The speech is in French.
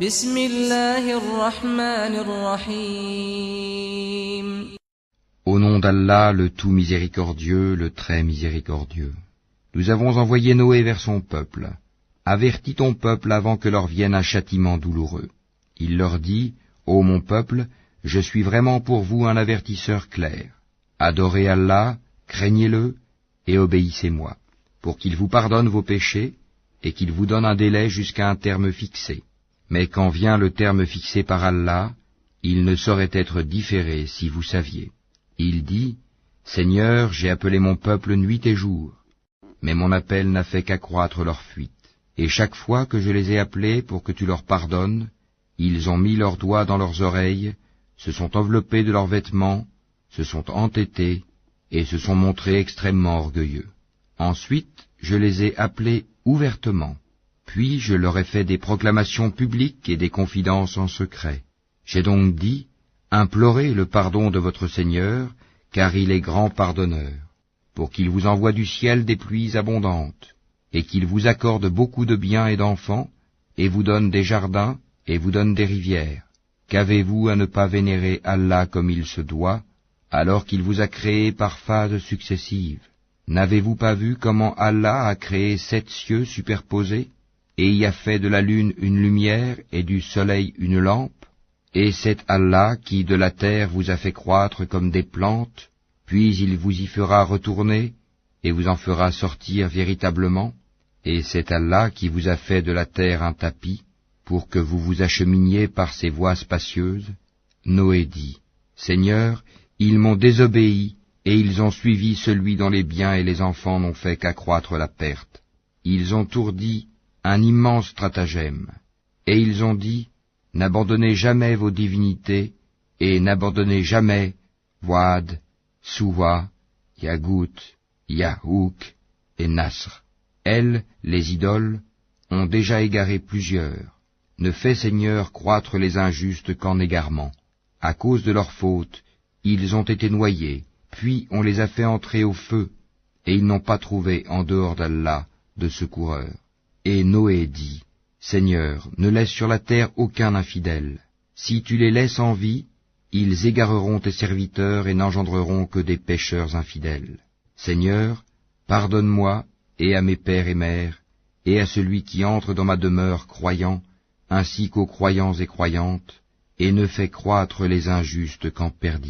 بسم الله الرحمن الرحيم. Au nom d'Allah, le tout miséricordieux, le très miséricordieux. Nous avons envoyé Noé vers son peuple. Avertis ton peuple avant que leur vienne un châtiment douloureux. Il leur dit, ô mon peuple, je suis vraiment pour vous un avertisseur clair. Adorez Allah, craignez-le, et obéissez-moi, pour qu'il vous pardonne vos péchés, et qu'il vous donne un délai jusqu'à un terme fixé. Mais quand vient le terme fixé par Allah, il ne saurait être différé si vous saviez. Il dit, Seigneur, j'ai appelé mon peuple nuit et jour, mais mon appel n'a fait qu'accroître leur fuite. Et chaque fois que je les ai appelés pour que tu leur pardonnes, ils ont mis leurs doigts dans leurs oreilles, se sont enveloppés de leurs vêtements, se sont entêtés, et se sont montrés extrêmement orgueilleux. Ensuite, je les ai appelés ouvertement. Puis je leur ai fait des proclamations publiques et des confidences en secret. J'ai donc dit, implorez le pardon de votre Seigneur, car il est grand pardonneur, pour qu'il vous envoie du ciel des pluies abondantes, et qu'il vous accorde beaucoup de biens et d'enfants, et vous donne des jardins, et vous donne des rivières. Qu'avez-vous à ne pas vénérer Allah comme il se doit, alors qu'il vous a créé par phases successives? N'avez-vous pas vu comment Allah a créé 7 cieux superposés, et y a fait de la lune une lumière et du soleil une lampe? Et c'est Allah qui de la terre vous a fait croître comme des plantes, puis il vous y fera retourner, et vous en fera sortir véritablement. Et c'est Allah qui vous a fait de la terre un tapis, pour que vous vous acheminiez par ses voies spacieuses. Noé dit, Seigneur, ils m'ont désobéi, et ils ont suivi celui dont les biens et les enfants n'ont fait qu'accroître la perte. Ils ont ourdi un immense stratagème, et ils ont dit, n'abandonnez jamais vos divinités, et n'abandonnez jamais Wad, Suwa, Yagout, Yahouk et Nasr. Elles, les idoles, ont déjà égaré plusieurs. Ne fais, Seigneur, croître les injustes qu'en égarement. À cause de leur faute, ils ont été noyés, puis on les a fait entrer au feu, et ils n'ont pas trouvé en dehors d'Allah de secoureur. Et Noé dit, Seigneur, ne laisse sur la terre aucun infidèle. Si tu les laisses en vie, ils égareront tes serviteurs et n'engendreront que des pécheurs infidèles. Seigneur, pardonne-moi, et à mes pères et mères, et à celui qui entre dans ma demeure croyant, ainsi qu'aux croyants et croyantes, et ne fais croître les injustes qu'en perdition.